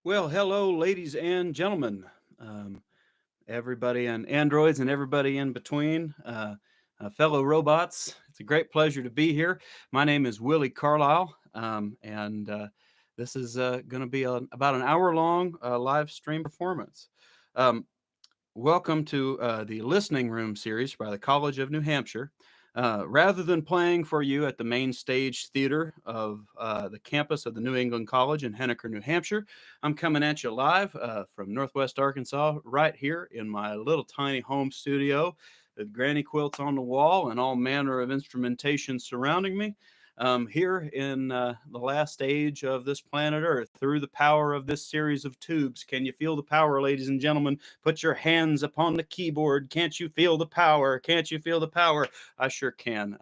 Well, hello, ladies and gentlemen, um, everybody and androids and everybody in between, fellow robots. It's a great pleasure to be here. My name is Willi Carlisle, and this is going to be about an hour long live stream performance. Um, Welcome to the Listening Room series by the College of New Hampshire. Rather than playing for you at the main stage theater of the campus of the New England College in Henniker, New Hampshire, I'm coming at you live from Northwest Arkansas, right here in my little tiny home studio with granny quilts on the wall and all manner of instrumentation surrounding me. Here in the last stage of this planet Earth, through the power of this series of tubes. Can you feel the power, ladies and gentlemen? Put your hands upon the keyboard. Can't you feel the power? Can't you feel the power? I sure can.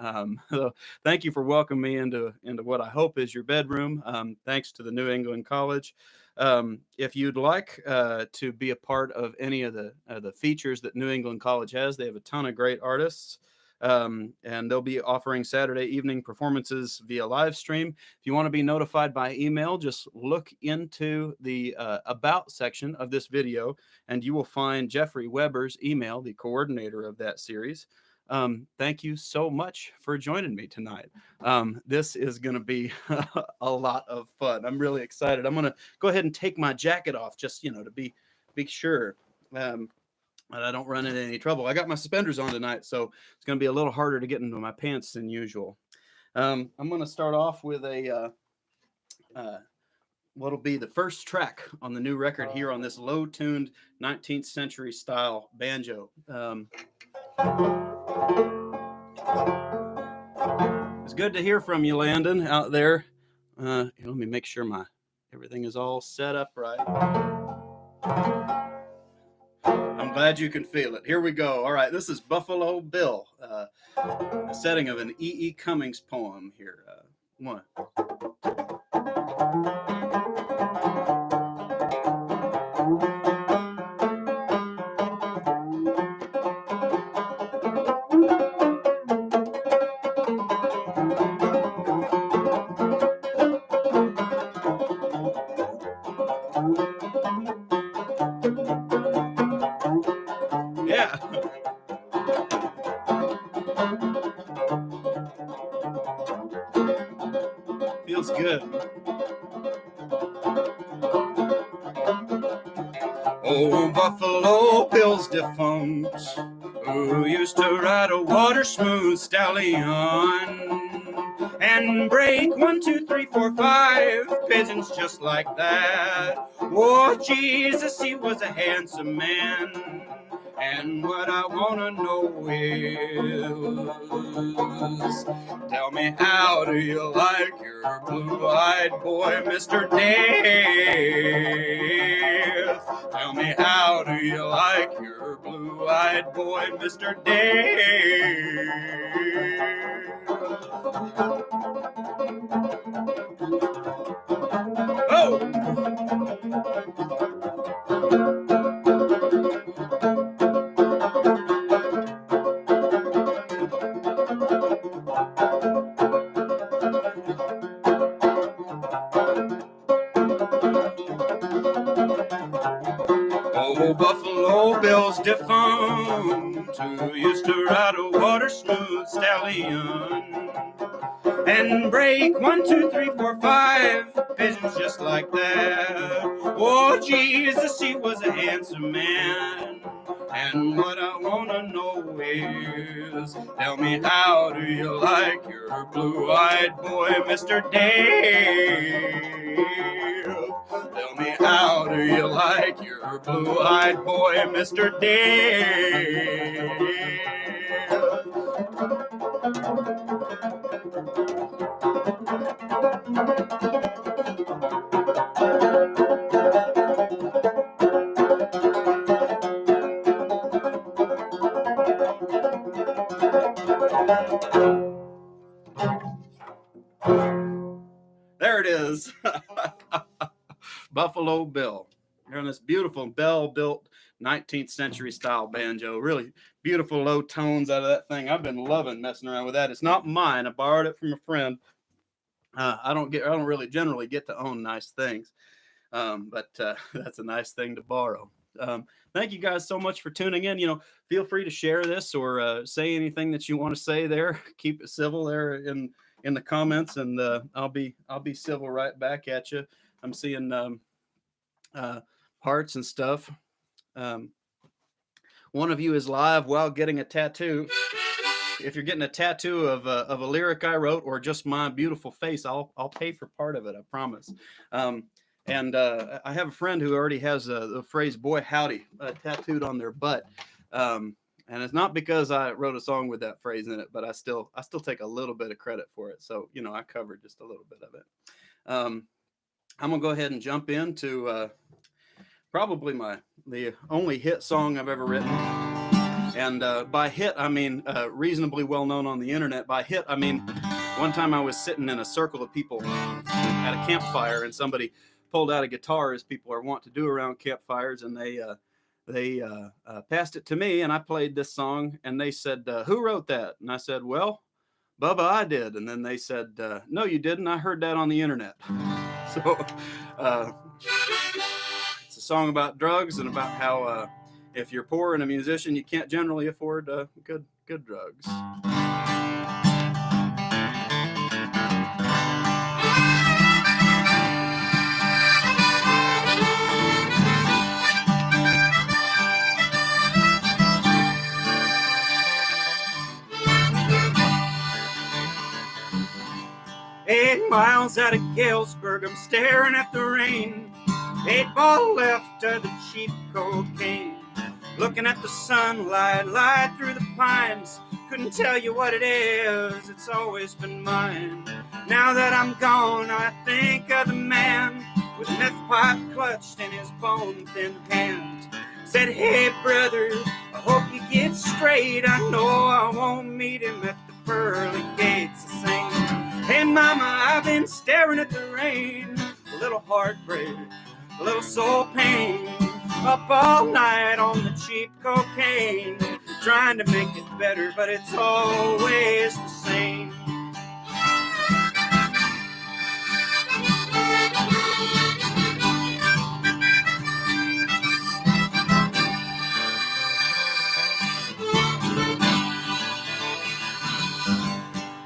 So thank you for welcoming me into what I hope is your bedroom. Thanks to the New England College. If you'd like to be a part of any of the features that New England College has, they have a ton of great artists. And they'll be offering Saturday evening performances via live stream. If you want to be notified by email, just look into the About section of this video, and you will find Jeffrey Weber's email, the coordinator of that series. Thank you so much for joining me tonight. This is going to be a lot of fun. I'm really excited. I'm going to go ahead and take my jacket off just, to be sure. But I don't run into any trouble. I got my suspenders on tonight, so it's going to be a little harder to get into my pants than usual. I'm going to start off with what'll be the first track on the new record here on this low-tuned 19th century style banjo. It's good to hear from you, Landon, out there. Let me make sure everything is all set up right. I'm glad you can feel it. Here we go. All right, this is Buffalo Bill, a setting of an E. E. Cummings poem here. One. Yeah. Feels good. Oh, Buffalo Bill's defunct, who used to ride a water-smooth stallion and break 1, 2, 3, 4, 5 pigeons just like that. Oh, Jesus, he was a handsome man. And what I want to know is, tell me, how do you like your blue-eyed boy, Mr. Dave? Tell me, how do you like your blue-eyed boy, Mr. Dave? Oh! Oh, Buffalo Bill's defunct, who used to ride a water-smooth stallion and break 1, 2, 3, 4, 5 pigeons just like that. Oh, Jesus, he was a handsome man. And what I want to know is, tell me, how do you like your blue-eyed boy, Mr. Dave? Tell me, how do you like your blue-eyed boy, Mr. Dave? There it is. Buffalo Bill. You're on this beautiful Bell-built 19th century style banjo. Really beautiful low tones out of that thing. I've been loving messing around with that. It's not mine. I borrowed it from a friend. I don't really generally get to own nice things. but that's a nice thing to borrow. Thank you guys so much for tuning in. Feel free to share this or say anything that you want to say there. Keep it civil there in the comments, and I'll be civil right back at you. I'm seeing hearts and stuff. One of you is live while getting a tattoo. If you're getting a tattoo of a lyric I wrote or just my beautiful face, I'll pay for part of it. I promise. And I have a friend who already has the phrase "boy howdy" tattooed on their butt. And it's not because I wrote a song with that phrase in it, but I still take a little bit of credit for it. So I covered just a little bit of it. I'm gonna go ahead and jump into probably the only hit song I've ever written. And by hit, I mean reasonably well known on the internet. By hit, I mean one time I was sitting in a circle of people at a campfire, and somebody pulled out a guitar, as people are wont to do around campfires, and they passed it to me, and I played this song, and they said, "Who wrote that?" And I said, "Well, Bubba, I did." And then they said, "No, you didn't. I heard that on the internet." So it's a song about drugs and about how if you're poor and a musician, you can't generally afford good drugs. 8 miles out of Galesburg, I'm staring at the rain. 8-ball left of the cheap cocaine. Looking at the sunlight light through the pines. Couldn't tell you what it is, it's always been mine. Now that I'm gone, I think of the man with a meth pipe clutched in his bone-thin hand. Said, "Hey brother, I hope you get straight. I know I won't meet him at the pearly gates." I sing, "Hey mama, I've been staring at the rain. A little heartbreak, a little soul pain. Up all night on the cheap cocaine. Trying to make it better, but it's always the same."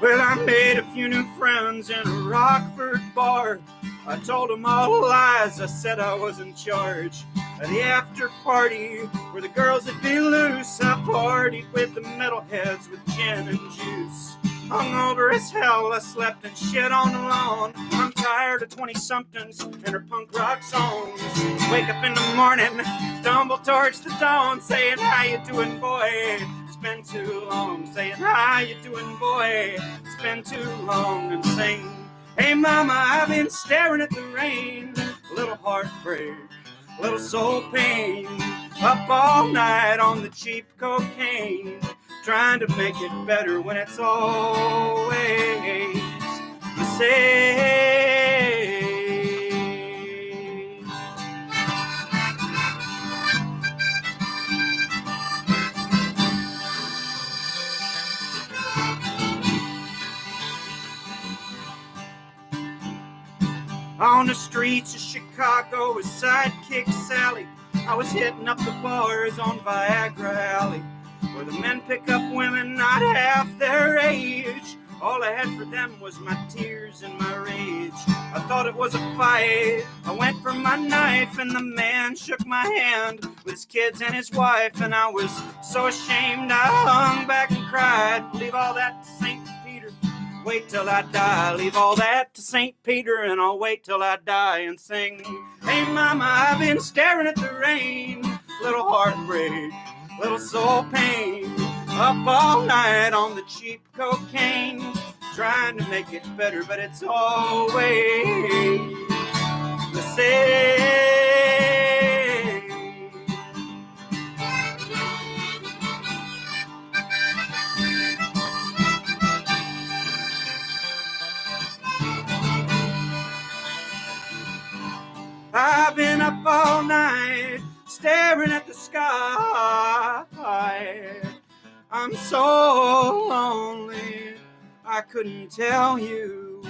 Well, I made a few new friends in a Rockford bar. I told them all lies, I said I was in charge of the after party where the girls would be loose. I partied with the metalheads with gin and juice. Hungover as hell, I slept and shit on the lawn. I'm tired of 20-somethings and her punk rock songs. Wake up in the morning, stumble towards the dawn, saying, "How you doing, boy? It's been too long." Saying, "How you doing, boy? It's been too long." And sing, "Hey mama, I've been staring at the rain. A little heartbreak, a little soul pain. Up all night on the cheap cocaine. Trying to make it better when it's always the same." On the streets of Chicago with Sidekick Sally, I was hitting up the bars on Viagra Alley, where the men pick up women not half their age. All I had for them was my tears and my rage. I thought it was a fight. I went for my knife, and the man shook my hand with his kids and his wife, and I was so ashamed I hung back and cried. Leave all that to St. Peter, wait till I die. Leave all that to St. Peter, and I'll wait till I die. And sing, "Hey mama, I've been staring at the rain. Little heartbreak, little soul pain. Up all night on the cheap cocaine. Trying to make it better, but it's always the same." I've been up all night staring at the sky. I'm so lonely, I couldn't tell you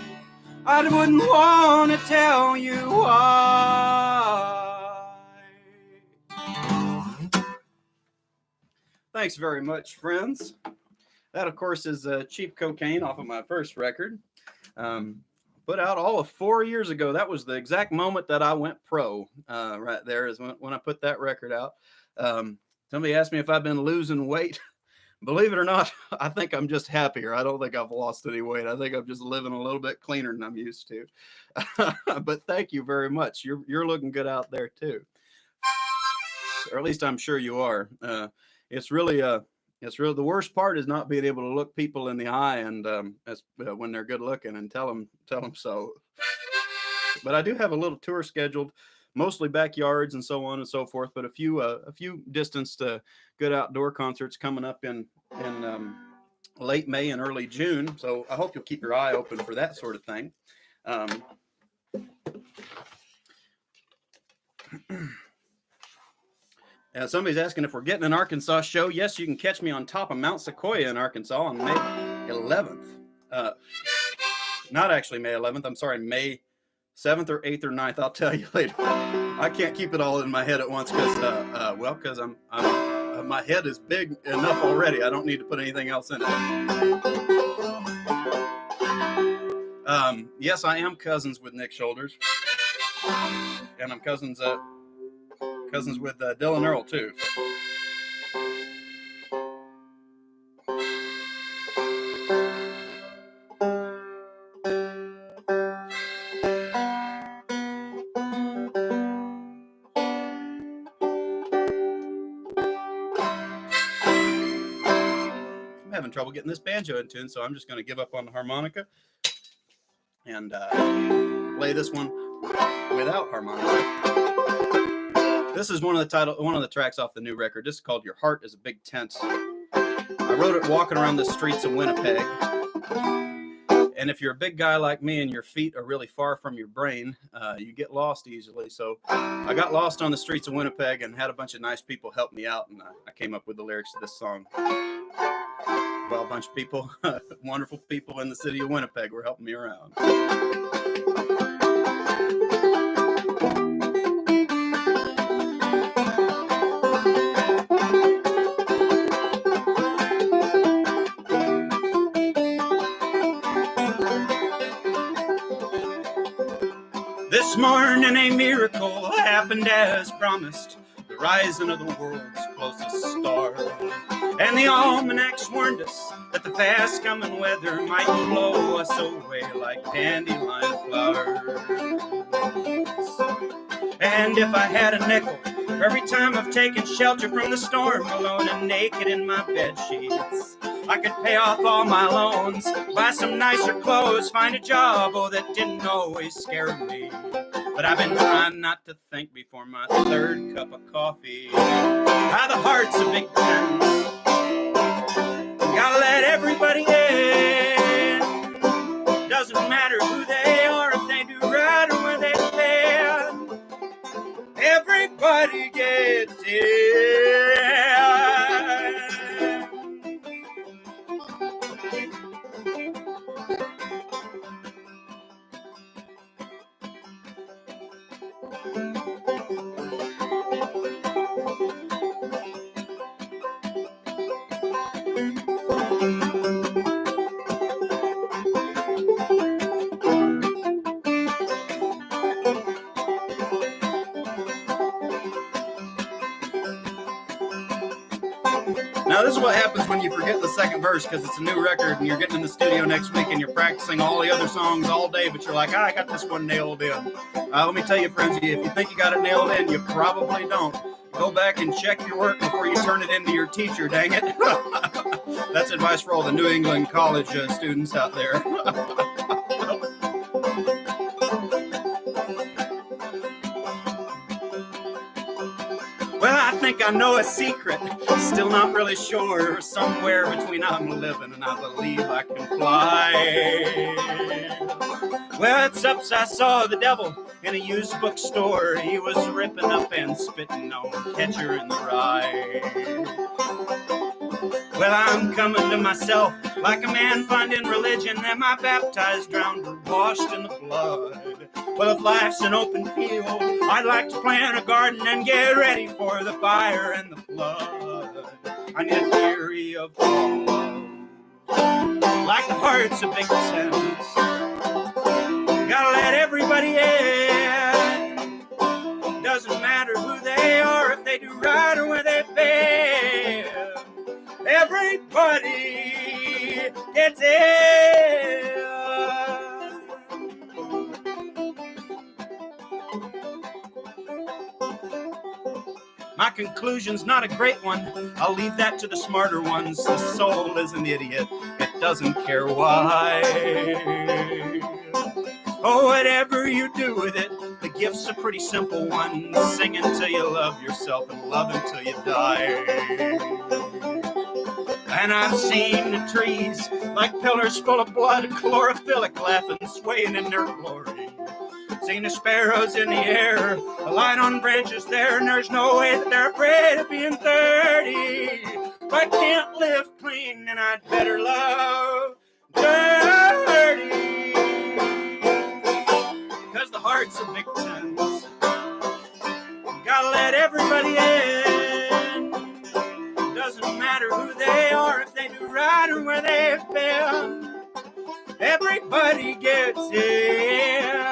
I wouldn't want to tell you why. Thanks very much, friends. That, of course, is Cheap Cocaine off of my first record. Put out all of 4 years ago. That was the exact moment that I went pro. Right there is when I put that record out. Somebody asked me if I've been losing weight. Believe it or not, I think I'm just happier. I don't think I've lost any weight. I think I'm just living a little bit cleaner than I'm used to. But thank you very much. You're looking good out there too, or at least I'm sure you are. It's really the worst part is not being able to look people in the eye and when they're good looking and tell them so. But I do have a little tour scheduled, mostly backyards and so on and so forth, but a few distanced good outdoor concerts coming up in late May and early June. So I hope you'll keep your eye open for that sort of thing. Somebody's asking if we're getting an Arkansas show. Yes, you can catch me on top of Mount Sequoia in Arkansas on May 11th. Not actually May 11th. I'm sorry, May 7th or 8th or 9th. I'll tell you later. I can't keep it all in my head at once because I'm my head is big enough already. I don't need to put anything else in it. Yes, I am cousins with Nick Shoulders, and I'm cousins with Dylan Earl too. I'm having trouble getting this banjo in tune, so I'm just going to give up on the harmonica and play this one without harmonica. This is one of the tracks off the new record. This is called "Your Heart Is a Big Tent." I wrote it walking around the streets of Winnipeg. And if you're a big guy like me and your feet are really far from your brain, you get lost easily. So I got lost on the streets of Winnipeg and had a bunch of nice people help me out, and I came up with the lyrics to this song. Well, a bunch of people, wonderful people in the city of Winnipeg were helping me around. This morning a miracle happened as promised, the rising of the world's closest star. And the almanacs warned us that the fast coming weather might blow us away like dandelion flowers. And if I had a nickel for every time I've taken shelter from the storm, alone and naked in my bed sheets, I could pay off all my loans, buy some nicer clothes, find a job, that didn't always scare me. But I've been trying not to think before my third cup of coffee. How the heart's a big tent. Gotta let everybody in. Doesn't matter who they are, if they do right or where they've been. Everybody gets in. Now, this is what happens when you forget the second verse because it's a new record and you're getting in the studio next week and you're practicing all the other songs all day, but you're like, I got this one nailed in. Let me tell you, friends, if you think you got it nailed in, you probably don't. Go back and check your work before you turn it into your teacher, dang it. That's advice for all the New England college students out there. Well, I think I know a secret, still not really sure. Somewhere between I'm living and I believe I can fly. Well, it's ups I saw the devil in a used bookstore. He was ripping up and spitting on Catcher in the Rye. Well, I'm coming to myself like a man finding religion. Am I baptized, drowned, or washed in the blood? Well, if life's an open field, I'd like to plant a garden and get ready for the fire and the flood. I need a theory of all love, like the hearts of big sense. Gotta let everybody in. Doesn't matter who they are, if they do right or where they've been. Everybody gets in. My conclusion's not a great one. I'll leave that to the smarter ones. The soul is an idiot. It doesn't care why. Oh, whatever you do with it, the gift's a pretty simple one. Sing until you love yourself and love until you die. And I've seen the trees like pillars full of blood, chlorophyllic laughing, swaying in their glory. Seen the sparrows in the air, a light on branches there, and there's no way that they're afraid of being 30. If I can't live clean, then I'd better love dirty. Cause the hearts of victims, gotta let everybody in. Doesn't matter who they are, if they do right or where they've been. Everybody gets in.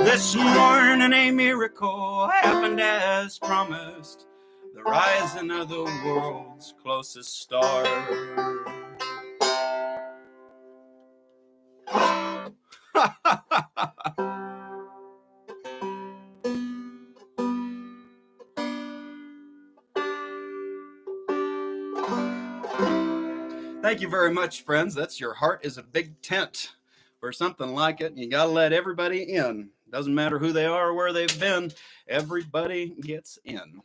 This morning a miracle happened as promised. The rising of the world's closest star. Thank you very much, friends. That's Your Heart is a Big Tent, or something like it. You got to let everybody in. Doesn't matter who they are or where they've been. Everybody gets in.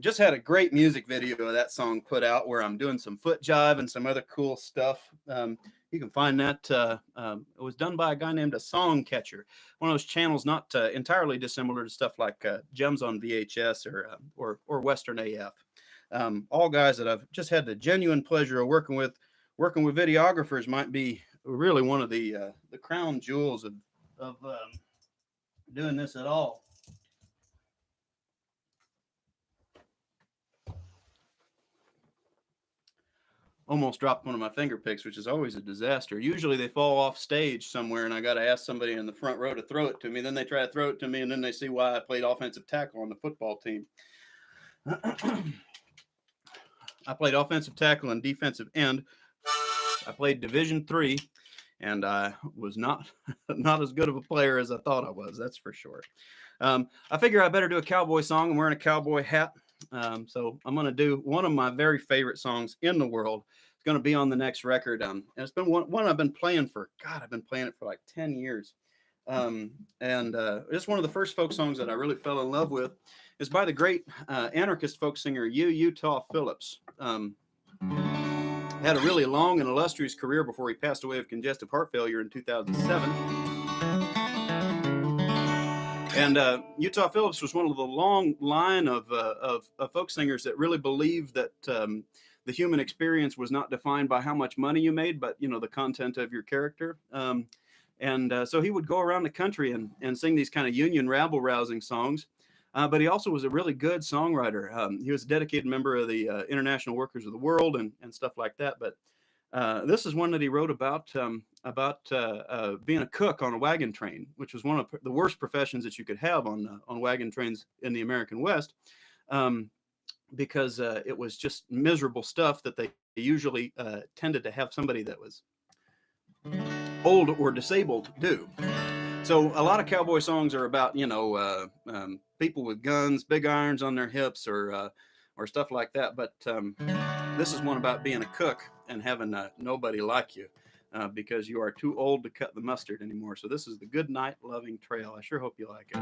Just had a great music video of that song put out where I'm doing some foot jive and some other cool stuff. You can find that. It was done by a guy named A Song Catcher, one of those channels not entirely dissimilar to stuff like Gems on VHS or Western AF. All guys that I've just had the genuine pleasure of working with. Working with videographers might be really one of the crown jewels of doing this at all. Almost dropped one of my finger picks, which is always a disaster. Usually they fall off stage somewhere and I got to ask somebody in the front row to throw it to me. Then they try to throw it to me and then they see why I played offensive tackle on the football team. I played offensive tackle and defensive end. I played Division III, and I was not as good of a player as I thought I was, that's for sure. I figure I better do a cowboy song. I'm wearing a cowboy hat. So I'm going to do one of my very favorite songs in the world. It's going to be on the next record. And it's been one I've been playing for, I've been playing it for like 10 years. It's one of the first folk songs that I really fell in love with. It's by the great anarchist folk singer Utah Phillips. Had a really long and illustrious career before he passed away of congestive heart failure in 2007. And Utah Phillips was one of the long line of folk singers that really believed that the human experience was not defined by how much money you made, but the content of your character. So he would go around the country and sing these kind of union rabble-rousing songs. But he also was a really good songwriter. He was a dedicated member of the International Workers of the World and stuff like that. But this is one that he wrote about being a cook on a wagon train, which was one of the worst professions that you could have on wagon trains in the American West, because it was just miserable stuff that they usually tended to have somebody that was old or disabled do. So a lot of cowboy songs are about, people with guns, big irons on their hips, or stuff like that. But this is one about being a cook and having nobody like you because you are too old to cut the mustard anymore. So this is the Good Night Loving Trail. I sure hope you like it.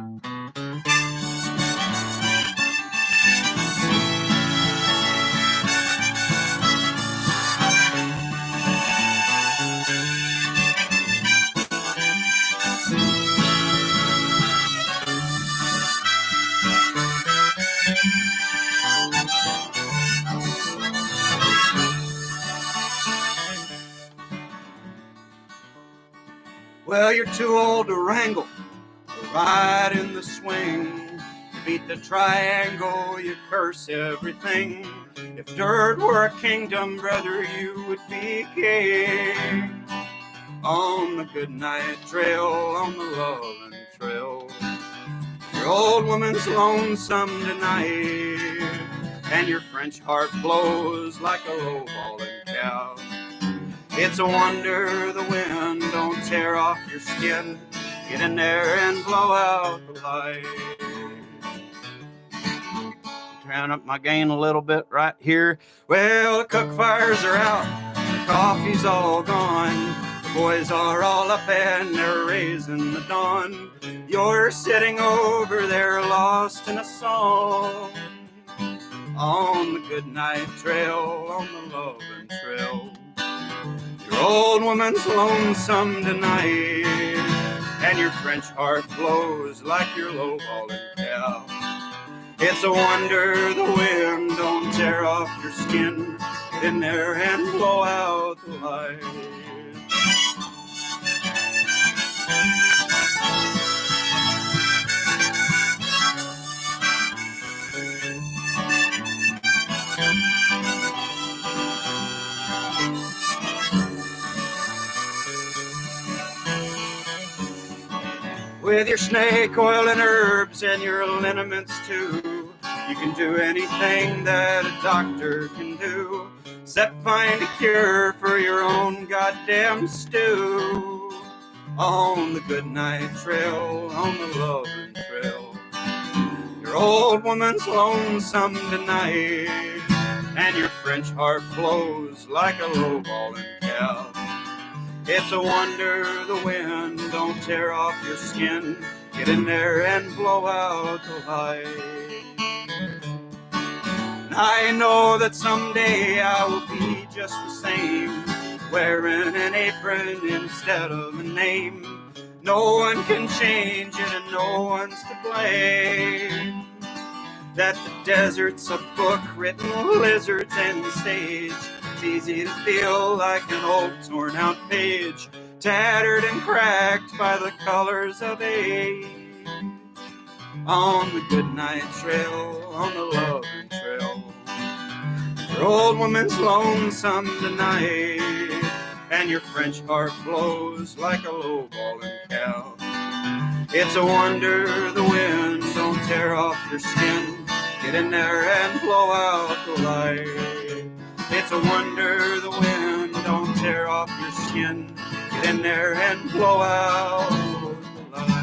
Well, you're too old to wrangle, to ride in the swing. Beat the triangle, you curse everything. If dirt were a kingdom, brother, you would be king. On the goodnight trail, on the loving trail. Your old woman's lonesome tonight, and your French heart blows like a low-balling cow. It's a wonder the wind don't tear off your skin. Get in there and blow out the light. Turn up my gain a little bit right here. Well, the cook fires are out, the coffee's all gone. The boys are all up and they're raising the dawn. You're sitting over there lost in a song. On the goodnight trail, on the loving trail. Your old woman's lonesome tonight, and your French heart blows like your low-balling cow. It's a wonder the wind don't tear off your skin. Get in there and blow out the light. With your snake oil and herbs and your liniments too, you can do anything that a doctor can do, except find a cure for your own goddamn stew. On the goodnight trail, on the loving trail. Your old woman's lonesome tonight, and your French heart blows like a low-balling cow. It's a wonder the wind don't tear off your skin. Get in there and blow out the light. I know that someday I will be just the same, wearing an apron instead of a name. No one can change it and no one's to blame. That the desert's a book written with lizards and stage. It's easy to feel like an old torn out page, tattered and cracked by the colors of age. On the goodnight trail, on the loving trail. Your old woman's lonesome tonight, and your French heart blows like a low-balling cow. It's a wonder the wind don't tear off your skin. Get in there and blow out the light. It's a wonder the wind don't tear off your skin. Get in there and blow out the light.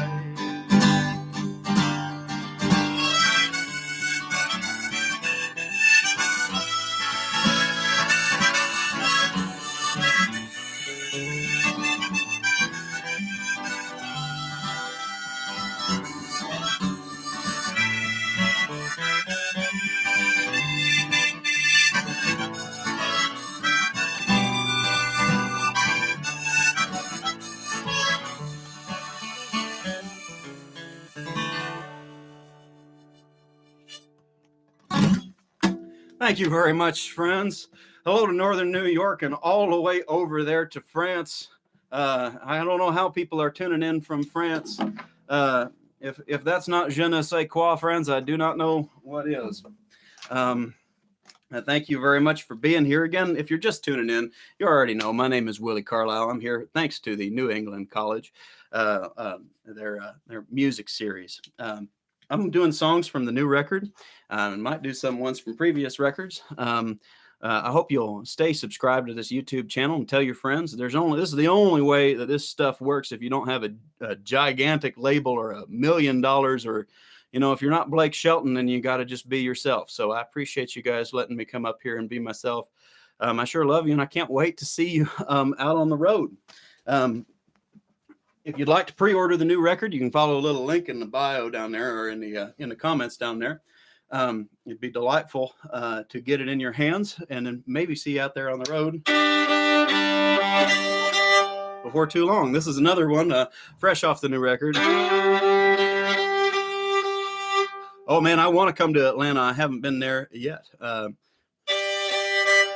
Thank you very much, friends. Hello to Northern New York and all the way over there to France. I don't know how people are tuning in from France. If that's not je ne sais quoi, friends, I do not know what is. Thank you very much for being here. Again, if you're just tuning in, you already know my name is Willi Carlisle. I'm here thanks to the New England College, their music series. I'm doing songs from the new record. Might do some ones from previous records. I hope you'll stay subscribed to this YouTube channel and tell your friends. This is the only way that this stuff works. If you don't have a gigantic label or $1 million, or if you're not Blake Shelton, then you got to just be yourself. So I appreciate you guys letting me come up here and be myself. I sure love you, and I can't wait to see you out on the road. If you'd like to pre-order the new record, you can follow a little link in the bio down there, or in the comments down there. It'd be delightful to get it in your hands and then maybe see you out there on the road before too long. This is another one fresh off the new record. Oh man, I want to come to Atlanta. I haven't been there yet.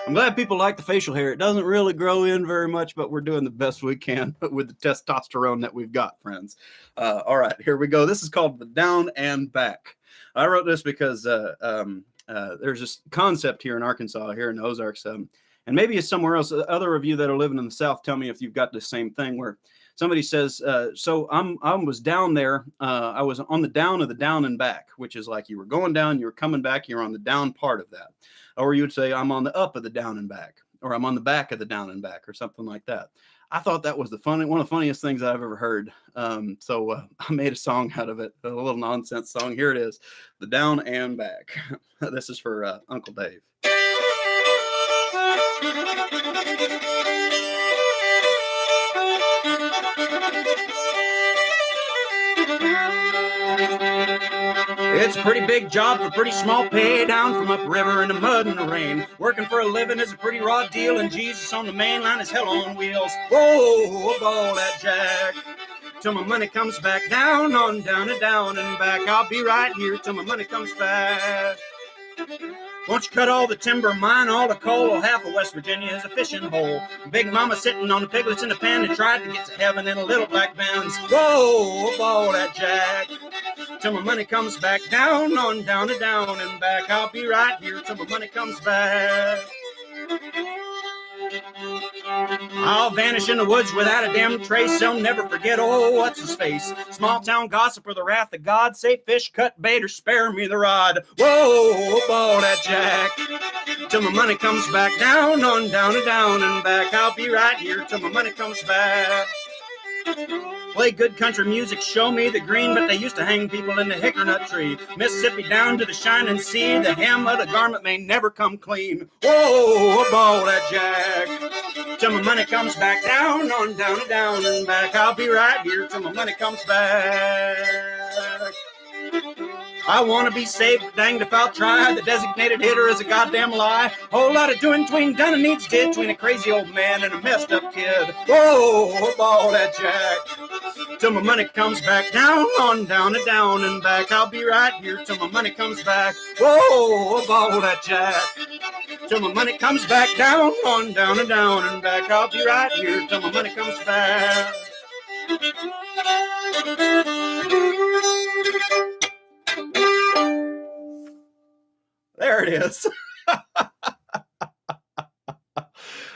I'm glad people like the facial hair. It doesn't really grow in very much, but we're doing the best we can with the testosterone that we've got, friends. All right, here we go. This is called The Down and Back. I wrote this because there's this concept here in Arkansas, here in the Ozarks, and maybe it's somewhere else. Other of you that are living in the South, tell me if you've got the same thing where somebody says, so I was down there. I was on the down of the down and back, which is like you were going down, you were coming back, you're on the down part of that. Or you would say, I'm on the up of the down and back, or I'm on the back of the down and back, or something like that. I thought that was one of the funniest things I've ever heard. So I made a song out of it, a little nonsense song. Here it is, The Down and Back. This is for Uncle Dave. It's a pretty big job for pretty small pay, down from upriver in the mud and the rain. Working for a living is a pretty raw deal, and Jesus on the main line is hell on wheels. Whoa, ball that jack, till my money comes back. Down on down and down and back. I'll be right here till my money comes back. Won't you cut all the timber, mine all the coal? Well, half of West Virginia is a fishing hole. Big mama sitting on the piglets in the pan and tried to get to heaven in a little black Benz. Whoa, ball that jack, till my money comes back. Down on down and down and back. I'll be right here till my money comes back. I'll vanish in the woods without a damn trace. I'll never forget, oh, what's his face? Small town gossip or the wrath of God. Say fish, cut bait, or spare me the rod. Whoa, ball that jack, till my money comes back. Down on down and down and back. I'll be right here till my money comes back. Play good country music, show me the green, but they used to hang people in the hickory-nut tree. Mississippi down to the shining sea, the hem of the garment may never come clean. Whoa, ball that jack, till my money comes back. Down on down and down and back. I'll be right here till my money comes back. I want to be saved, but danged if I'll try. The designated hitter is a goddamn lie. Whole lot of doing between done and needs did between a crazy old man and a messed up kid. Whoa, ball that jack, till my money comes back. Down on down and down and back. I'll be right here till my money comes back. Whoa, ball that jack, till my money comes back. Down on down and down and back. I'll be right here till my money comes back. There it is.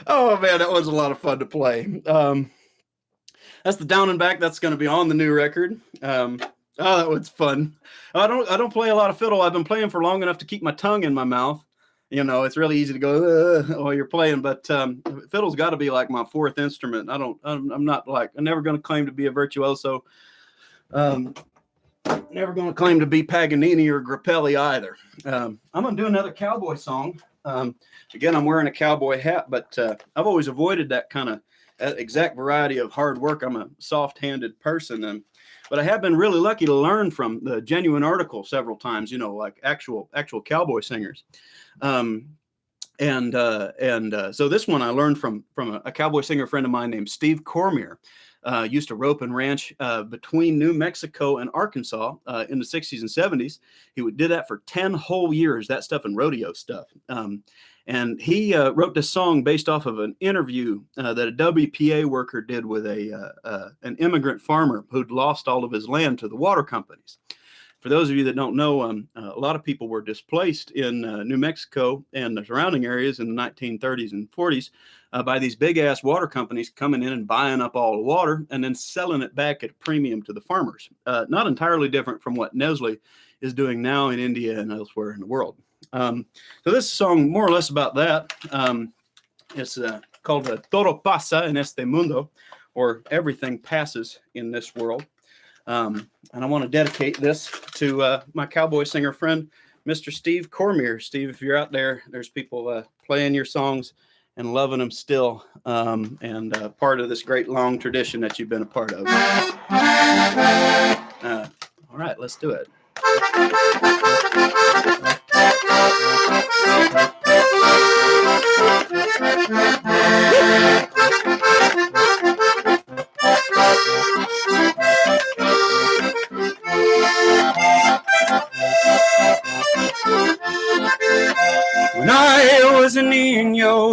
Oh man, that was a lot of fun to play. That's the down and back. That's going to be on the new record. Oh, that was fun. I don't play a lot of fiddle. I've been playing for long enough to keep my tongue in my mouth. You know, it's really easy to go while you're playing, but fiddle's got to be like my fourth instrument. I'm never going to claim to be a virtuoso. Never going to claim to be Paganini or Grappelli either. I'm going to do another cowboy song. Again, I'm wearing a cowboy hat, but I've always avoided that kind of exact variety of hard work. I'm a soft-handed person, but I have been really lucky to learn from the Genuine article several times, you know, like actual cowboy singers. So this one I learned from a cowboy singer friend of mine named Steve Cormier. Used to rope and ranch between New Mexico and Arkansas in the 60s and 70s. He did that for 10 whole years, that stuff and rodeo stuff. And he wrote this song based off of an interview that a WPA worker did with an immigrant farmer who'd lost all of his land to the water companies. For those of you that don't know, a lot of people were displaced in New Mexico and the surrounding areas in the 1930s and 40s by these big-ass water companies coming in and buying up all the water and then selling it back at a premium to the farmers. Not entirely different from what Nestle is doing now in India and elsewhere in the world. So this song more or less about that. It's called Todo pasa en este mundo, or Everything Passes in This World. And I want to dedicate this to my cowboy singer friend, Mr. Steve Cormier. Steve, if you're out there, there's people playing your songs and loving them still, and part of this great long tradition that you've been a part of. All right, let's do it. When I was a niño,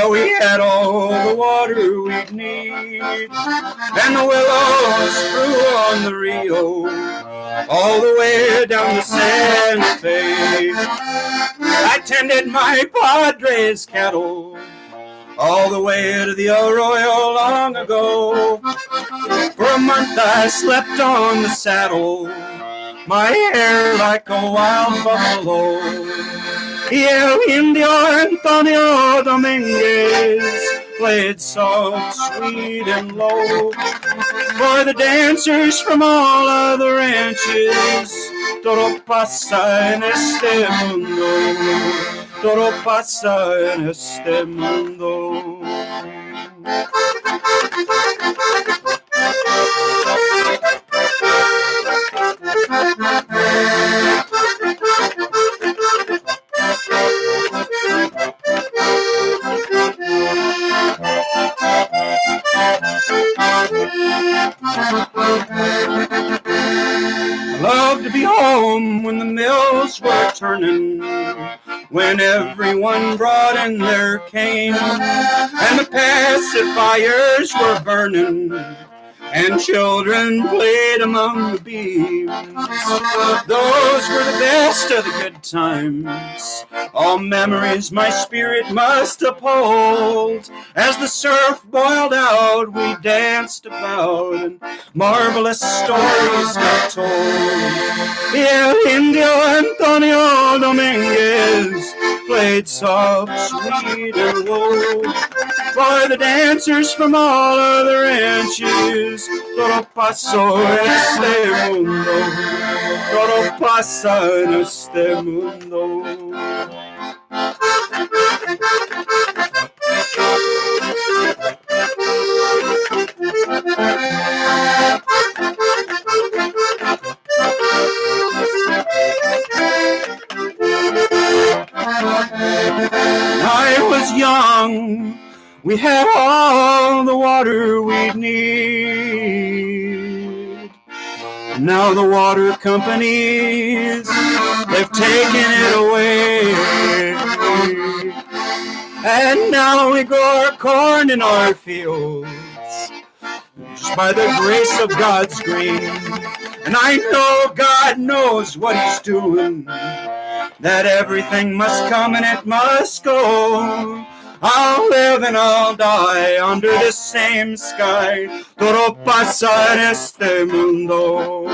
Well, we had all the water we'd need, and the willows grew on the Rio, all the way down to Santa Fe. I tended my Padres cattle all the way to the Arroyo long ago. For a month I slept on the saddle, my hair like a wild buffalo. Y el Indio Antonio Dominguez played soft, sweet, and low for the dancers from all other ranches. Todo pasa en este mundo, todo pasa en este mundo. Loved to be home when the mills were turning, when everyone brought in their cane, and the pacifiers were burning, and children played among the beams. Those were the best of the good times, all memories my spirit must uphold. As the surf boiled out, we danced about, and marvelous stories got told. El Indio Antonio Dominguez played soft, sweet, and low for the dancers from all other ranches. Todo pasó en este mundo, todo pasa en este mundo. I was young, we had all the water we'd need. Now the water companies, they've taken it away. And now we grow our corn in our fields, just by the grace of God's green. And I know God knows what he's doing, that everything must come and it must go. I'll live and I'll die under this same sky. Todo pasa en este mundo.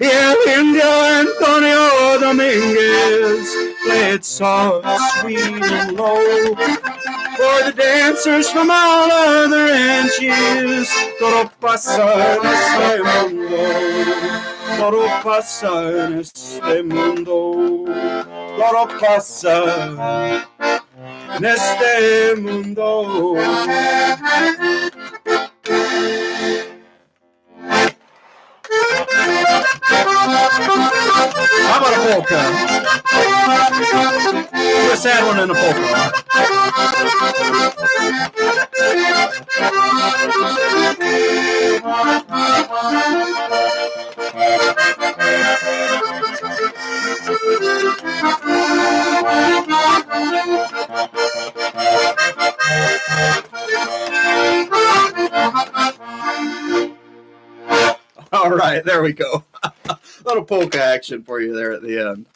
Y el Indio Antonio Dominguez played soft, sweet, and low for the dancers from all other ranches. Todo pasa en este mundo. Todo pasa en este mundo. Todo pasa en este mundo. How about a polka? Do a sad one and a polka. All right, there we go. A little polka action for you there at the end.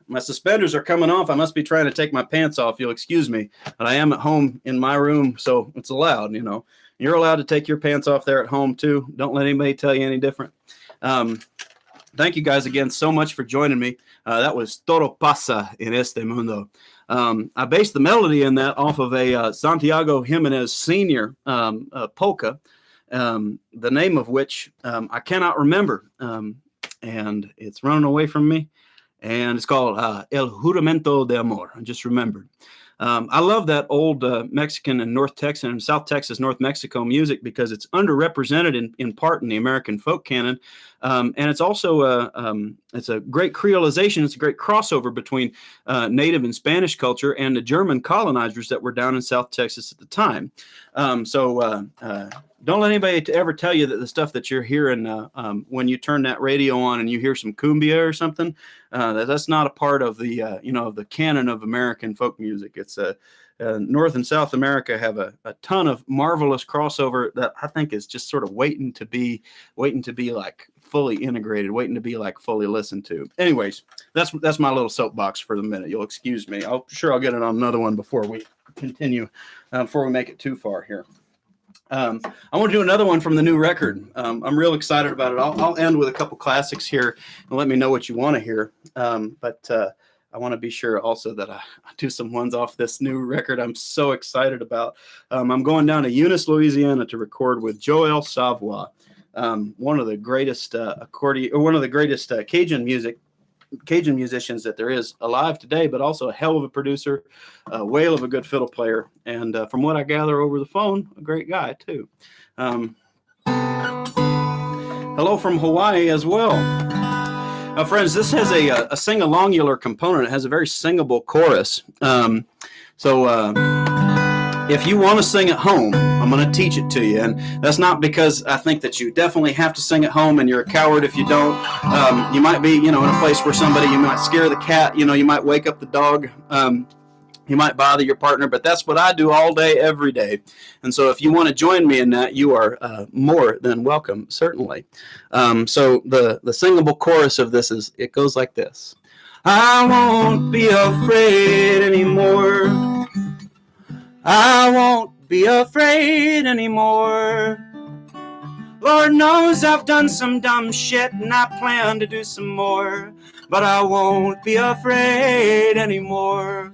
My suspenders are coming off. I must be trying to take my pants off. You'll excuse me, but I am at home in my room, so it's allowed. You know, you're allowed to take your pants off there at home too. Don't let anybody tell you any different. Thank you guys again so much for joining me. That was Todo Pasa en Este Mundo. I based the melody in that off of a Santiago Jimenez Sr. Polka, the name of which I cannot remember, and it's running away from me, and it's called El Juramento de Amor. I just remembered. I love that old Mexican and North Texan and South Texas, North Mexico music because it's underrepresented in part in the American folk canon. And it's also it's a great creolization. It's a great crossover between Native and Spanish culture and the German colonizers that were down in South Texas at the time. don't let anybody ever tell you that the stuff that you're hearing when you turn that radio on and you hear some cumbia or something, that's not a part of the the canon of American folk music. It's North and South America have a ton of marvelous crossover that I think is just sort of waiting to be like fully integrated, waiting to be like fully listened to. Anyways, that's my little soapbox for the minute. You'll excuse me. I'll get it on another one before we continue, before we make it too far here. I want to do another one from the new record. I'm real excited about it. I'll end with a couple classics here and let me know what you want to hear. But I want to be sure also that I do some ones off this new record I'm so excited about. I'm going down to Eunice, Louisiana to record with Joel Savoy, one of the greatest Cajun musicians that there is alive today, but also a hell of a producer, a whale of a good fiddle player, and from what I gather over the phone, a great guy too. Hello from Hawaii as well. Now, friends, this has a sing-alongular component. It has a very singable chorus. If you want to sing at home, I'm going to teach it to you. And that's not because I think that you definitely have to sing at home and you're a coward if you don't. You might be, in a place where you might scare the cat, you might wake up the dog. You might bother your partner, but that's what I do all day, every day. And so if you want to join me in that, you are more than welcome, certainly. So the singable chorus of this it goes like this. I won't be afraid anymore. I won't be afraid anymore. Lord knows I've done some dumb shit and I plan to do some more, but I won't be afraid anymore.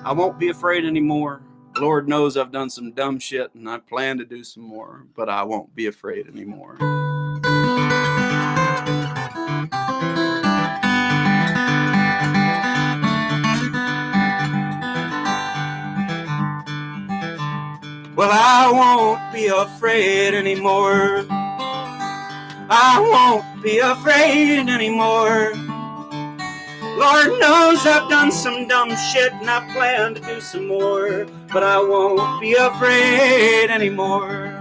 I won't be afraid anymore. Lord knows I've done some dumb shit and I plan to do some more, but I won't be afraid anymore. Well, I won't be afraid anymore. I won't be afraid anymore. Lord knows I've done some dumb shit and I plan to do some more, but I won't be afraid anymore.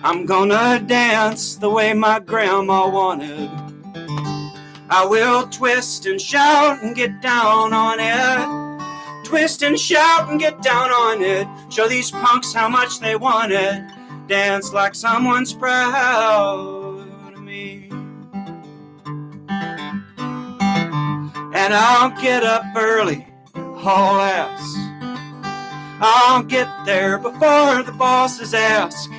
I'm gonna dance the way my grandma wanted. I will twist and shout and get down on it. Twist and shout and get down on it. Show these punks how much they want it. Dance like someone's proud of me. And I'll get up early, haul ass. I'll get there before the bosses ask.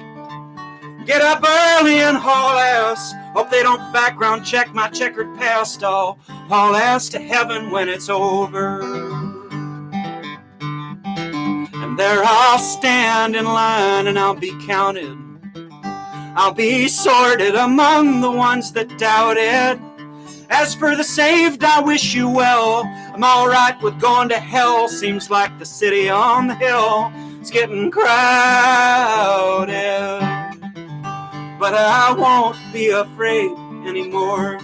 Get up early and haul ass. Hope they don't background check my checkered past. I'll haul ass to heaven when it's over. And there I'll stand in line and I'll be counted. I'll be sorted among the ones that doubted. As for the saved, I wish you well. I'm all right with going to hell. Seems like the city on the hill is getting crowded. But I won't be afraid anymore.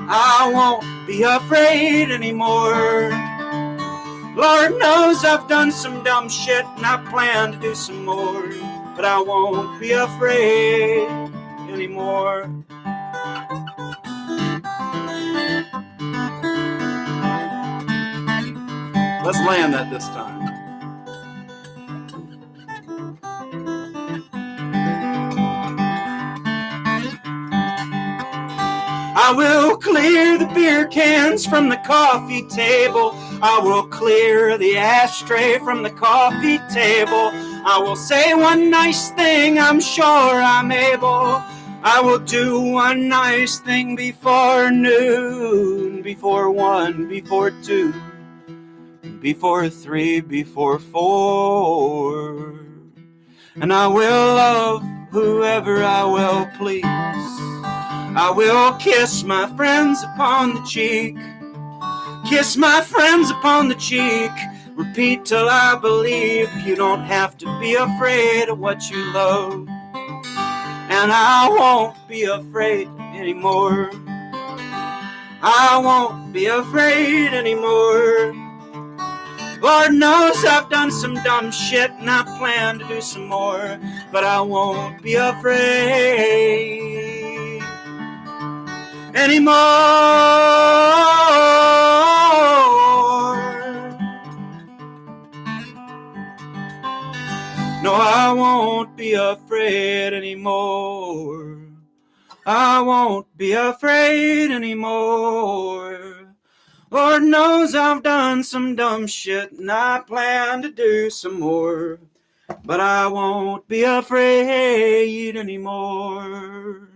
I won't be afraid anymore. Lord knows I've done some dumb shit and I plan to do some more, but I won't be afraid anymore. Let's land that this time. I will clear the beer cans from the coffee table. I will clear the ashtray from the coffee table. I will say one nice thing, I'm sure I'm able. I will do one nice thing before noon, before 1, before 2, before 3, before 4. And I will love whoever I will please. I will kiss my friends upon the cheek. Kiss my friends upon the cheek. Repeat till I believe. You don't have to be afraid of what you love. And I won't be afraid anymore. I won't be afraid anymore. Lord knows I've done some dumb shit and I plan to do some more, but I won't be afraid anymore. No, I won't be afraid anymore. I won't be afraid anymore. Lord knows I've done some dumb shit and I plan to do some more, but I won't be afraid anymore.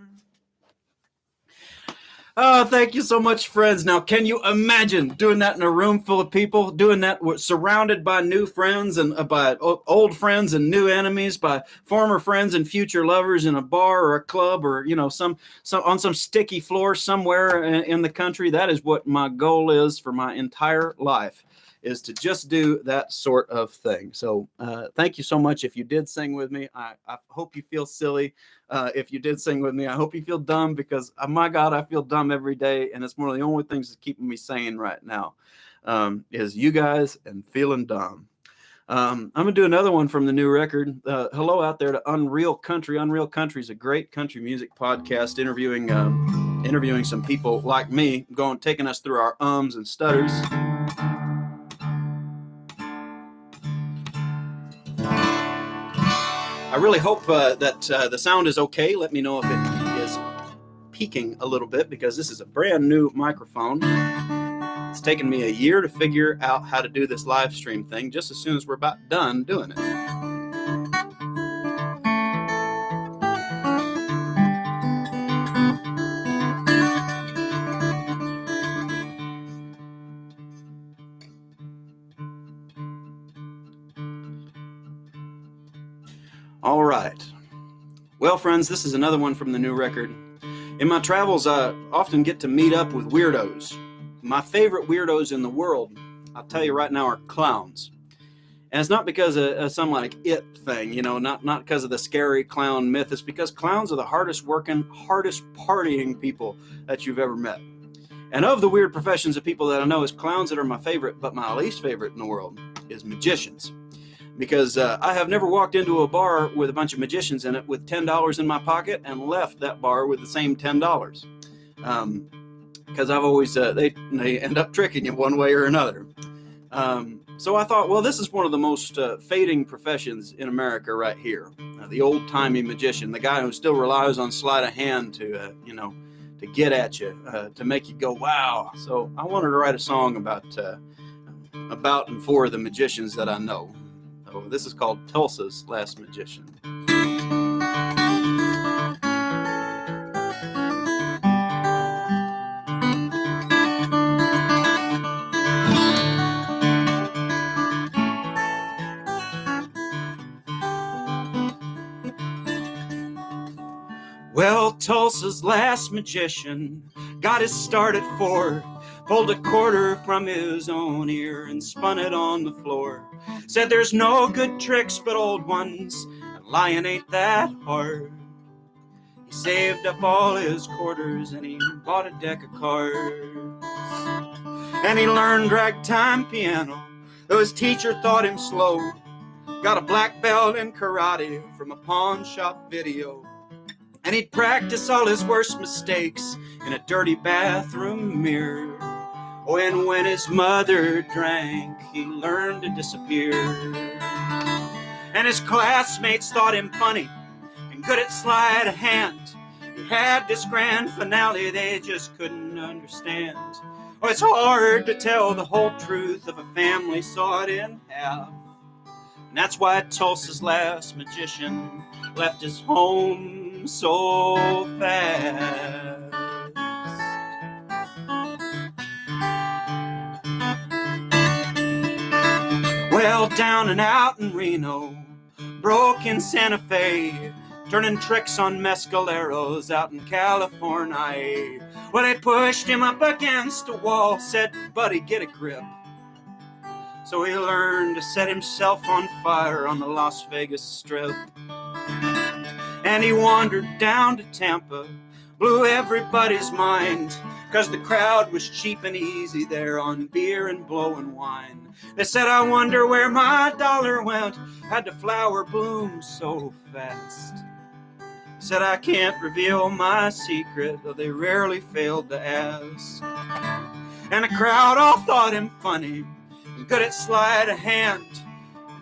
Oh, thank you so much, friends. Now, can you imagine doing that in a room full of people, doing that surrounded by new friends and by old friends and new enemies, by former friends and future lovers in a bar or a club or, some on some sticky floor somewhere in the country? That is what my goal is for my entire life, is to just do that sort of thing. So thank you so much. If you did sing with me, I hope you feel silly. If you did sing with me, I hope you feel dumb, because my God, I feel dumb every day. And it's one of the only things that's keeping me sane right now, is you guys and feeling dumb. I'm going to do another one from the new record. Hello out there to Unreal Country. Unreal Country is a great country music podcast interviewing some people like me, taking us through our ums and stutters. I really hope that the sound is okay. Let me know if it is peaking a little bit, because this is a brand new microphone. It's taken me a year to figure out how to do this live stream thing, just as soon as we're about done doing it. All right. Well, friends, this is another one from the new record. In my travels, I often get to meet up with weirdos. My favorite weirdos in the world, I'll tell you right now, are clowns. And it's not because of some like it thing, not because of the scary clown myth. It's because clowns are the hardest working, hardest partying people that you've ever met. And of the weird professions of people that I know, is clowns that are my favorite, but my least favorite in the world is magicians. Because I have never walked into a bar with a bunch of magicians in it with $10 in my pocket and left that bar with the same $10. Because I've always, they end up tricking you one way or another. So I thought, well, this is one of the most fading professions in America right here. The old-timey magician, the guy who still relies on sleight of hand to get at you, to make you go, wow. So I wanted to write a song about and for the magicians that I know. So this is called Tulsa's Last Magician. Well, Tulsa's last magician got his start at 4, pulled a quarter from his own ear and spun it on the floor. Said there's no good tricks but old ones, and lying ain't that hard. He saved up all his quarters and he bought a deck of cards. And he learned ragtime piano, though his teacher thought him slow. Got a black belt in karate from a pawn shop video. And he'd practice all his worst mistakes in a dirty bathroom mirror. Oh, and when his mother drank, he learned to disappear. And his classmates thought him funny and good at sleight of hand. He had this grand finale they just couldn't understand. Oh, it's hard to tell the whole truth of a family sawed in half. And that's why Tulsa's last magician left his home so fast. Well, down and out in Reno, broke in Santa Fe, turning tricks on mescaleros out in California. Well, they pushed him up against a wall, said, buddy, get a grip. So he learned to set himself on fire on the Las Vegas Strip. And he wandered down to Tampa, blew everybody's mind, 'cause the crowd was cheap and easy there on beer and blowing wine. They said, I wonder where my dollar went, had the flower bloom so fast. Said, I can't reveal my secret, though they rarely failed to ask. And the crowd all thought him funny and good at sleight of hand.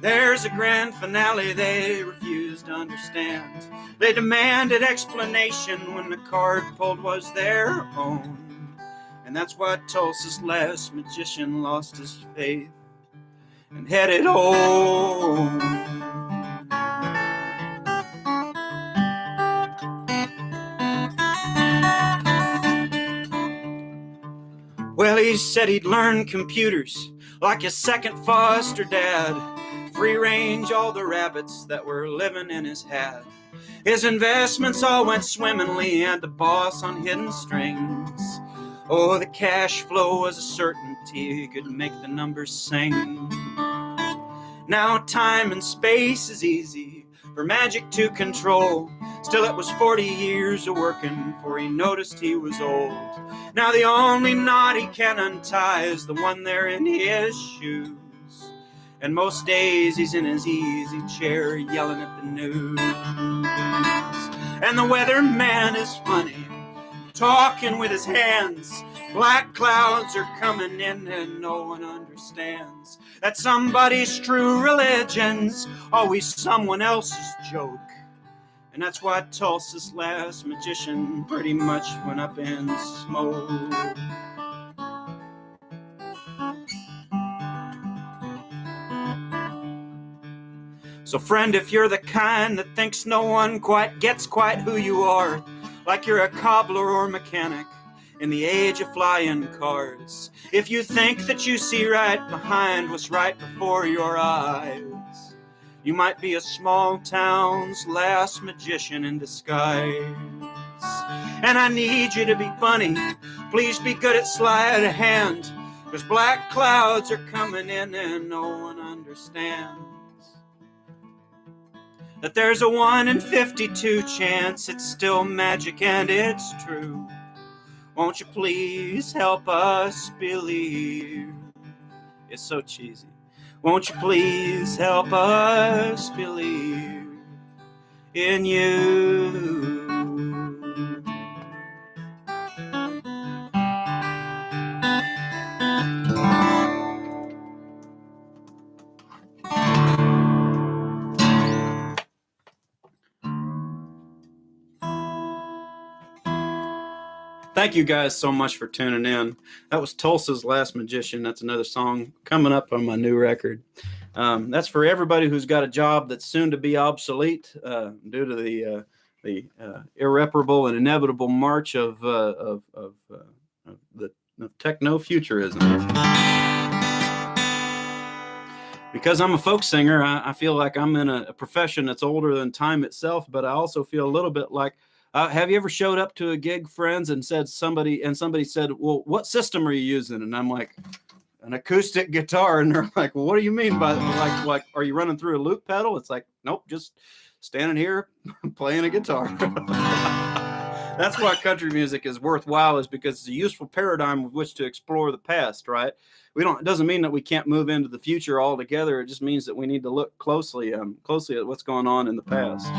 There's a grand finale they refused to understand. They demanded explanation when the card pulled was their own. And that's why Tulsa's last magician lost his faith and headed home. Well, he said he'd learn computers like his second foster dad, free range all the rabbits that were living in his hat. His investments all went swimmingly, and the boss on hidden strings. Oh, the cash flow was a certainty, he could make the numbers sing. Now time and space is easy for magic to control. Still, it was 40 years of working before he noticed he was old. Now the only knot he can untie is the one there in his shoes. And most days he's in his easy chair yelling at the news. And the weatherman is funny, talking with his hands. Black clouds are coming in and no one understands that somebody's true religion's always someone else's joke. And that's why Tulsa's last magician pretty much went up in smoke. So friend, if you're the kind that thinks no one quite gets quite who you are, like you're a cobbler or mechanic in the age of flying cars, if you think that you see right behind what's right before your eyes, you might be a small town's last magician in disguise. And I need you to be funny, please be good at sleight of hand, 'cause black clouds are coming in and no one understands that there's a 1 in 52 chance it's still magic and it's true. Won't you please help us believe? It's so cheesy. Won't you please help us believe in you? Thank you guys so much for tuning in. That was Tulsa's Last Magician. That's another song coming up on my new record. That's for everybody who's got a job that's soon to be obsolete due to the irreparable and inevitable march of techno-futurism. Because I'm a folk singer, I feel like I'm in a profession that's older than time itself, but I also feel a little bit like, have you ever showed up to a gig, friends, and somebody said, well, what system are you using? And I'm like, an acoustic guitar. And they're like, well, what do you mean by like, are you running through a loop pedal? It's like, nope, just standing here playing a guitar. That's why country music is worthwhile, is because it's a useful paradigm with which to explore the past, right? It doesn't mean that we can't move into the future altogether. It just means that we need to look closely at what's going on in the past.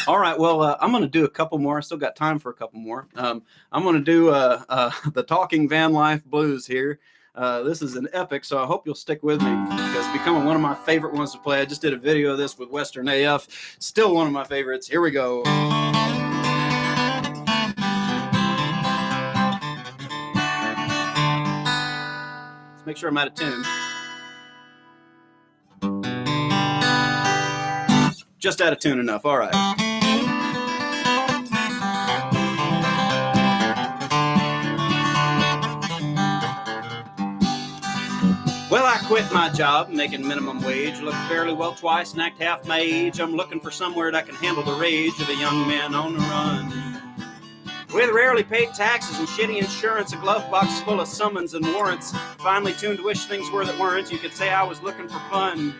All right, well, I'm going to do a couple more. I still got time for a couple more. I'm going to do the Talking Van Life Blues here. This is an epic, so I hope you'll stick with me, because it's becoming one of my favorite ones to play. I just did a video of this with Western AF. Still one of my favorites. Here we go. Let's make sure I'm out of tune. Just out of tune enough. All right. Well, I quit my job making minimum wage, looked fairly well twice and act half my age. I'm looking for somewhere that can handle the rage of a young man on the run. With rarely paid taxes and shitty insurance, a glove box full of summons and warrants, finely tuned to wish things were that weren't, you could say I was looking for fun.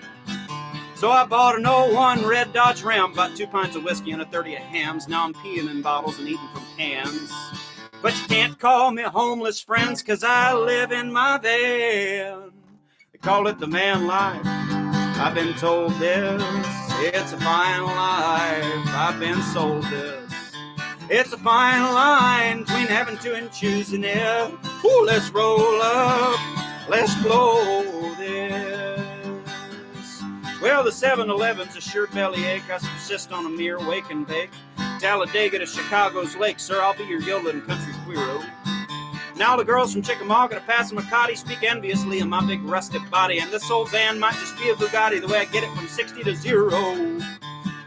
So I bought an '01 red Dodge Ram, bought 2 pints of whiskey and a 30 of hams. Now I'm peeing in bottles and eating from cans. But you can't call me homeless, friends, 'cause I live in my van. They call it the van life. I've been told this. It's a fine life. I've been sold this. It's a fine line between having to and choosing it. Ooh, let's roll up. Let's blow this. Well, the 7-Eleven's a sure bellyache. I subsist on a mere wake and bake. Talladega to Chicago's lake, sir, I'll be your yodeling country queero. Now the girls from Chickamauga to Passamaquoddy speak enviously of my big rustic body, and this old van might just be a Bugatti the way I get it from 60 to 0.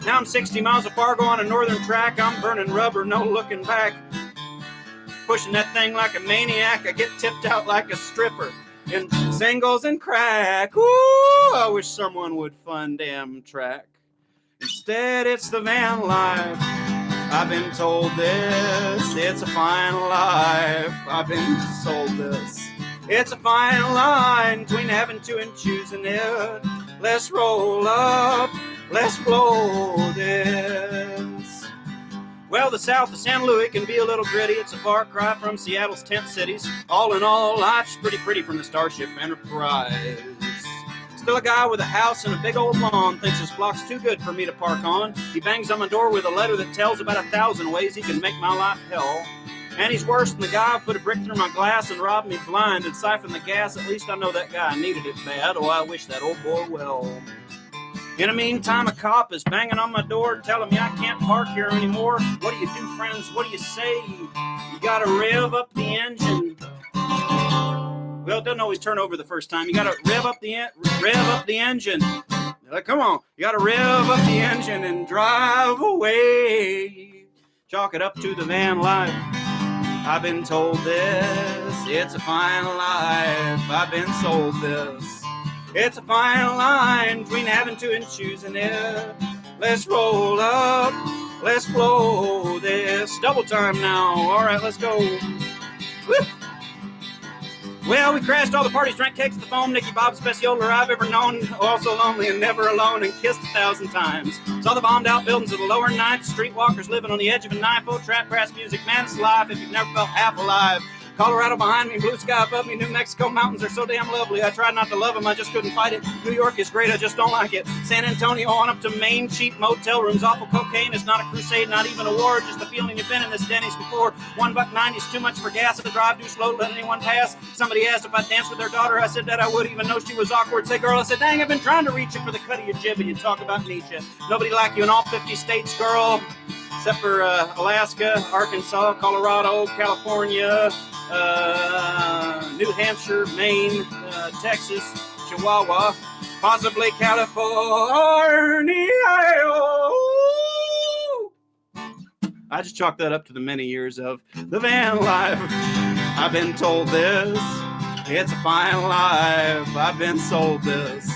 Now I'm 60 miles of Fargo on a northern track. I'm burning rubber, no looking back. Pushing that thing like a maniac. I get tipped out like a stripper in singles and crack. Ooh, I wish someone would fund Amtrak. Instead, it's the van life. I've been told this. It's a fine life. I've been sold this. It's a fine line between having to and choosing it. Let's roll up. Let's blow this. Well, the south of San Luis can be a little gritty. It's a far cry from Seattle's tent cities. All in all, life's pretty from the Starship Enterprise. Still a guy with a house and a big old lawn thinks this block's too good for me to park on. He bangs on my door with a letter that tells about 1,000 ways he can make my life hell. And he's worse than the guy who put a brick through my glass and robbed me blind and siphoned the gas. At least I know that guy needed it bad. Oh, I wish that old boy well. In the meantime, a cop is banging on my door telling me I can't park here anymore. What do you do, friends? What do you say? You gotta rev up the engine. Well, it doesn't always turn over the first time. You gotta rev up the engine. Come on, you gotta rev up the engine and drive away. Chalk it up to the van life. I've been told this. It's a fine life. I've been sold this. It's a fine line between having to and choosing it. Let's roll up. Let's blow this. Double time now. All right, let's go. Woo. Well, we crashed all the parties, drank cakes at the foam. Nicky Bob's best yodeler I've ever known. Also lonely and never alone, and kissed 1,000 times. Saw the bombed out buildings of the lower ninth. Streetwalkers living on the edge of a knife. Oh, trap brass music, man, it's life if you've never felt half alive. Colorado behind me, blue sky above me. New Mexico mountains are so damn lovely. I tried not to love them, I just couldn't fight it. New York is great, I just don't like it. San Antonio on up to Maine, cheap motel rooms. Awful cocaine, it's not a crusade, not even a war. Just the feeling you've been in this Denny's before. $1.90 is too much for gas. If I drive too slow to let anyone pass. Somebody asked if I'd dance with their daughter. I said that I would, even though she was awkward. Say, girl, I said, dang, I've been trying to reach you for the cut of your jib, and you talk about Nietzsche. Nobody like you in all 50 states, girl. Except for Alaska, Arkansas, Colorado, California, New Hampshire, Maine, Texas, Chihuahua, possibly California. I just chalked that up to the many years of the van life. I've been told this. It's a fine life. I've been sold this.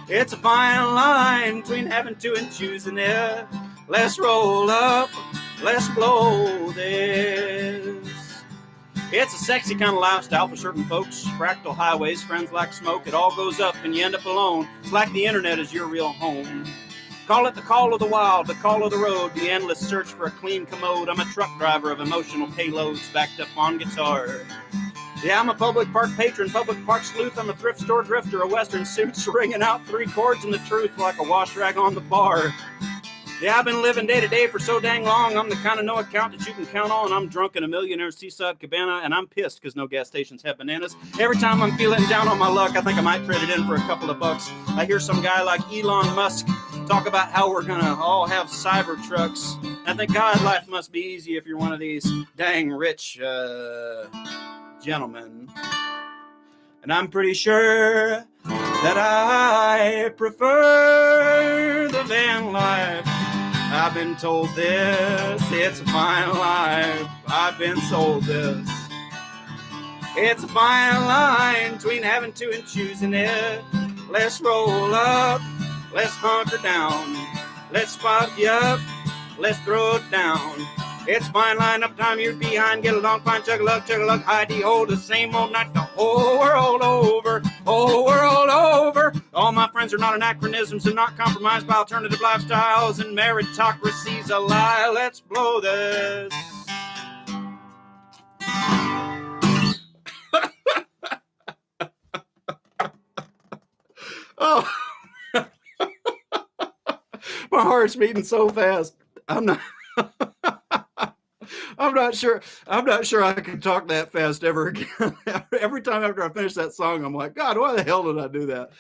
It's a fine line between having to and choosing it. Let's roll up, let's blow this. It's a sexy kind of lifestyle for certain folks. Fractal highways, friends like smoke. It all goes up and you end up alone. It's like the internet is your real home. Call it the call of the wild, the call of the road, the endless search for a clean commode. I'm a truck driver of emotional payloads backed up on guitar. Yeah, I'm a public park patron, public park sleuth. I'm a thrift store drifter, a western suits ringing out 3 chords and the truth like a wash rag on the bar. Yeah, I've been living day to day for so dang long. I'm the kind of no account that you can count on. I'm drunk in a millionaire seaside cabana, and I'm pissed because no gas stations have bananas. Every time I'm feeling down on my luck, I think I might trade it in for a couple of bucks. I hear some guy like Elon Musk talk about how we're going to all have cyber trucks. I think, God, life must be easy if you're one of these dang rich gentlemen. And I'm pretty sure that I prefer the van life. I've been told this, it's a fine life. I've been sold this. It's a fine line between having to and choosing it. Let's roll up, let's hunker down. Let's spot you up, let's throw it down. It's fine line up time you're behind. Get along, fine, chug a luck, hidey-ho, the same old night the whole world over, whole world over. All my friends trends are not anachronisms and not compromised by alternative lifestyles, and meritocracy's a lie. Let's blow this. Oh, my heart's beating so fast. I'm not sure I can talk that fast ever again. Every time after I finish that song, I'm like, God, why the hell did I do that?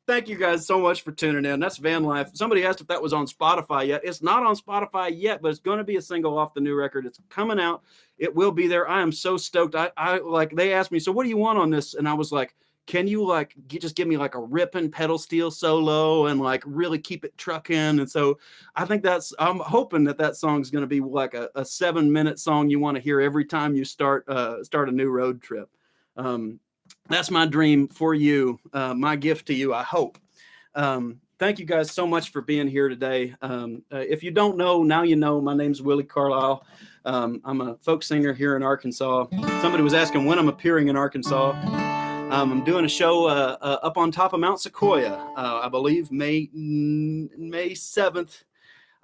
Thank you guys so much for tuning in. That's Van Life. Somebody asked if that was on Spotify yet. It's not on Spotify yet, but it's going to be a single off the new record. It's coming out. It will be there. I am so stoked. I like, they asked me, so what do you want on this? And I was like, can you like just give me like a ripping pedal steel solo and like really keep it trucking? And so I think I'm hoping that song is going to be like a 7-minute song you want to hear every time you start a new road trip. That's my dream for you, my gift to you, I hope. Thank you guys so much for being here today. If you don't know, now you know. My name's Willi Carlisle. I'm a folk singer here in Arkansas. Somebody was asking when I'm appearing in Arkansas. I'm doing a show up on top of Mount Sequoia, I believe May 7th.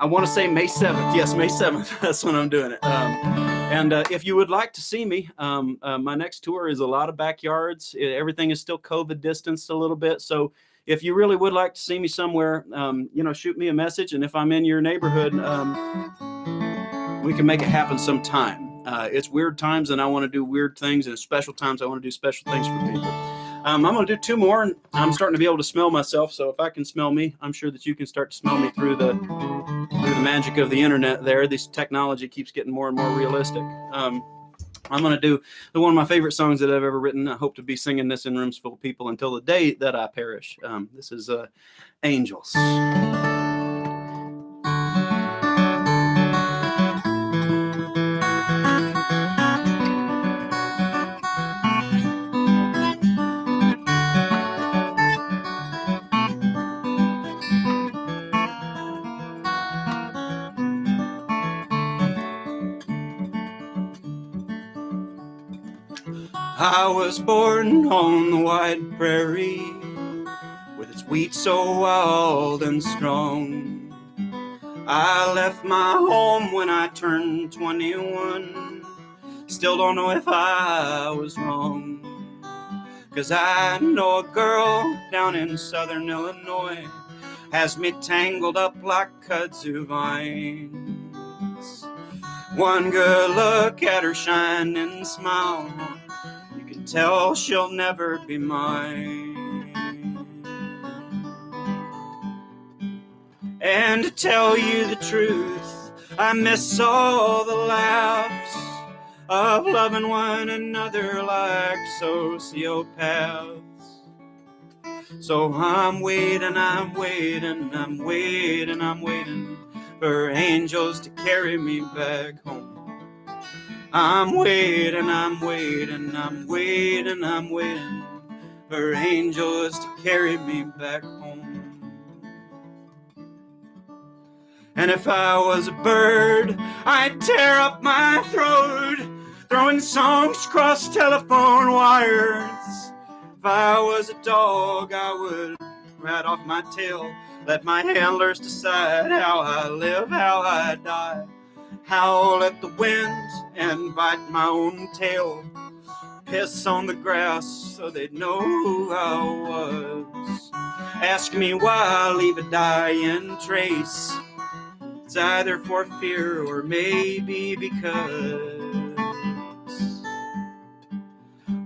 I want to say May 7th. Yes, May 7th. That's when I'm doing it. And if you would like to see me, my next tour is a lot of backyards. Everything is still COVID distanced a little bit. So if you really would like to see me somewhere, shoot me a message. And if I'm in your neighborhood, we can make it happen sometime. It's weird times and I want to do weird things, and special times I want to do special things for people. I'm going to do 2 more, and I'm starting to be able to smell myself. So if I can smell me, I'm sure that you can start to smell me through the magic of the internet there. This technology keeps getting more and more realistic. I'm going to do one of my favorite songs that I've ever written. I hope to be singing this in rooms full of people until the day that I perish. This is Angels. I was born on the wide prairie, with its wheat so wild and strong. I left my home when I turned 21. Still don't know if I was wrong, 'cause I know a girl down in southern Illinois has me tangled up like kudzu vines. One good look at her shining smile, tell she'll never be mine. And to tell you the truth, I miss all the laughs of loving one another like sociopaths. So I'm waiting for angels to carry me back home. I'm waiting for angels to carry me back home. And if I was a bird, I'd tear up my throat, throwing songs across telephone wires. If I was a dog, I would rat off my tail, let my handlers decide how I live, how I die. Howl at the wind and bite my own tail, piss on the grass so they'd know who I was. Ask me why I leave a dying trace. It's either for fear or maybe because.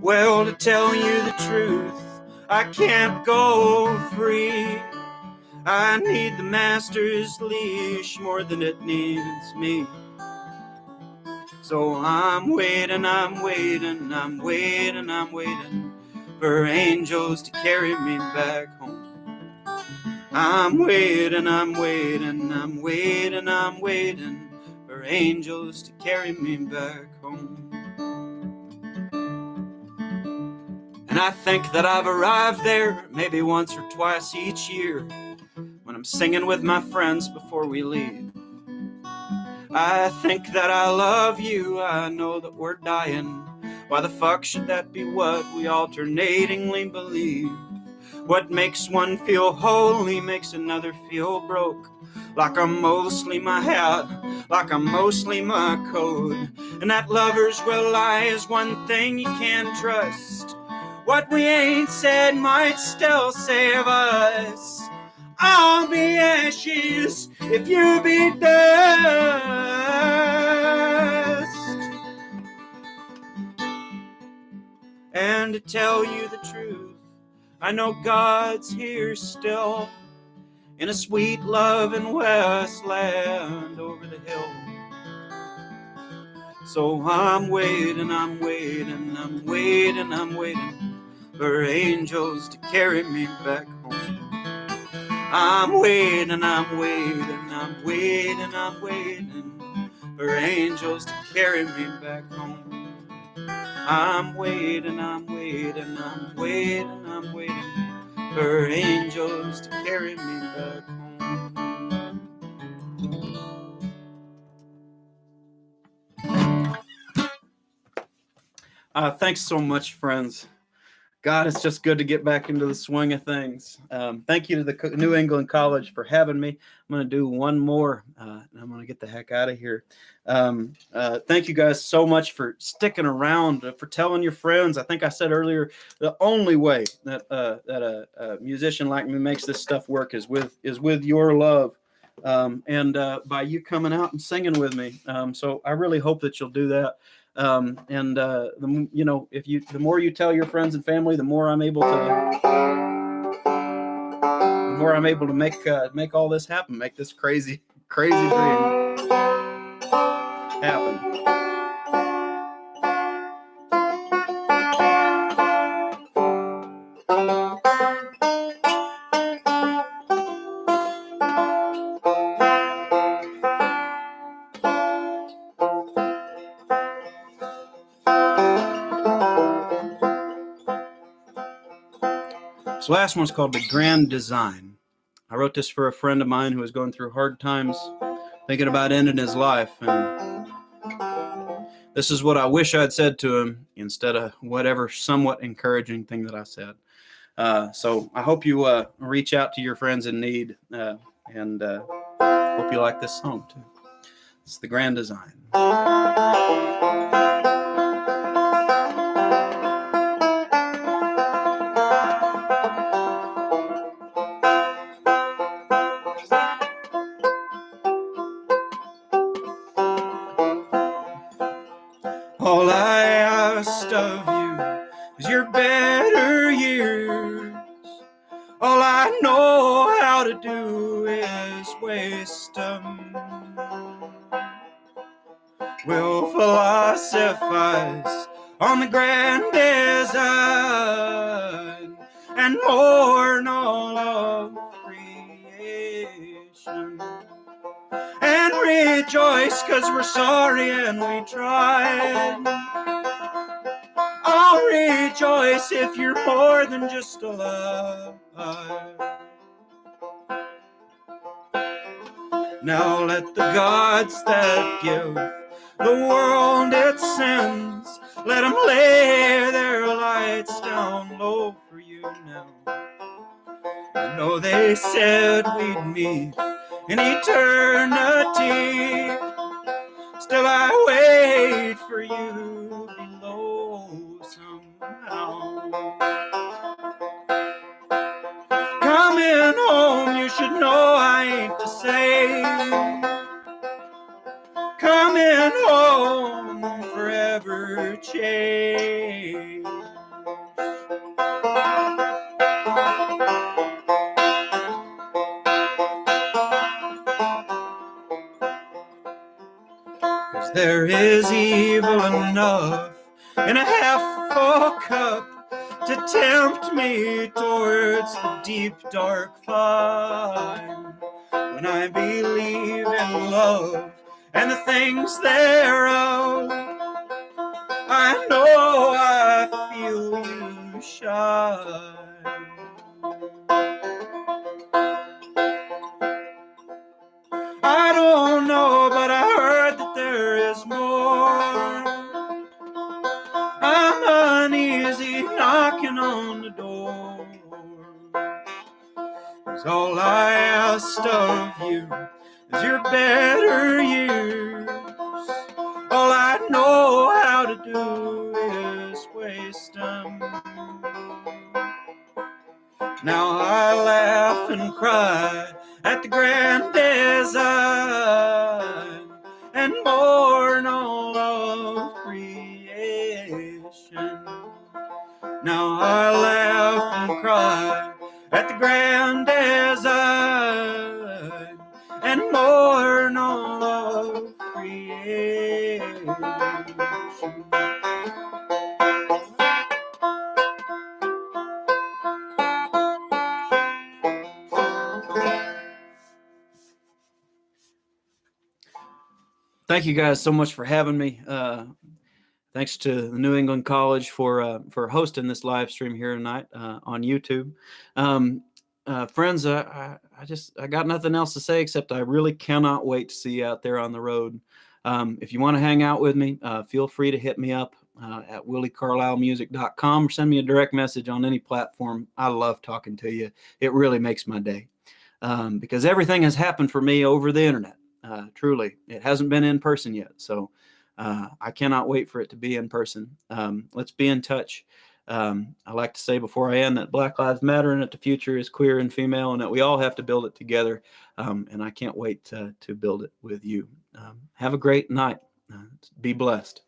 Well, to tell you the truth, I can't go free. I need the master's leash more than it needs me. So I'm waiting for angels to carry me back home. I'm waiting for angels to carry me back home. And I think that I've arrived there maybe once or twice each year, when I'm singing with my friends before we leave. I think that I love you, I know that we're dying. Why the fuck should that be what we alternatingly believe? What makes one feel holy makes another feel broke. Like I'm mostly my hat, like I'm mostly my coat. And that lovers will lie is one thing you can't trust. What we ain't said might still save us. I'll be ashes if you be dust. And to tell you the truth, I know God's here still, in a sweet loving westland over the hill. So I'm waiting, I'm waiting, I'm waiting, I'm waiting for angels to carry me back home. I'm waiting, I'm waiting, I'm waiting, I'm waiting for angels to carry me back home. I'm waiting, I'm waiting, I'm waiting, I'm waiting for angels to carry me back home. Thanks so much, friends. God, it's just good to get back into the swing of things. Thank you to the New England College for having me. I'm going to do one more, and I'm going to get the heck out of here. Thank you guys so much for sticking around, for telling your friends. I think I said earlier, the only way that a musician like me makes this stuff work is with your love, and by you coming out and singing with me. So I really hope that you'll do that. The more you tell your friends and family, the more I'm able to make all this happen, make this crazy dream happen. This last one's called The Grand Design. I wrote this for a friend of mine who was going through hard times, thinking about ending his life, and this is what I wish I'd said to him instead of whatever somewhat encouraging thing that I said. So I hope you reach out to your friends in need, and hope you like this song too. It's The Grand Design. All I asked of you is your better years. All I know how to do is waste them. We'll philosophize on the grand design and mourn all of creation, and rejoice 'cause we're sorry and we tried. I'll rejoice if you're more than just alive. Now let the gods that give the world its sins, let them lay their lights down low for you now. I know they said we'd meet in eternity, still I wait for you below somehow. Coming home, you should know I ain't the same. Coming home, forever changed. 'Cause there is evil enough in a half-full cup to tempt me towards the deep dark flame. When I believe in love and the things thereof, I know I feel you shine. I don't know, but I heard that there is more. I'm uneasy knocking on the door. Lord. 'Cause all I asked of you is your better years. All I know how to do is waste them. Now I laugh and cry at the grand design and mourn all of creation. Now I laugh and cry at the grand design and mourn all of creation. Thank you guys so much for having me. Thanks to the New England College for hosting this live stream here tonight on YouTube. Friends, I got nothing else to say except I really cannot wait to see you out there on the road. If you want to hang out with me, feel free to hit me up at willicarlislemusic.com or send me a direct message on any platform. I love talking to you. It really makes my day because everything has happened for me over the internet. Truly, it hasn't been in person yet. So I cannot wait for it to be in person. Let's be in touch. I like to say before I end that Black Lives Matter and that the future is queer and female and that we all have to build it together. And I can't wait to build it with you. Have a great night. Be blessed.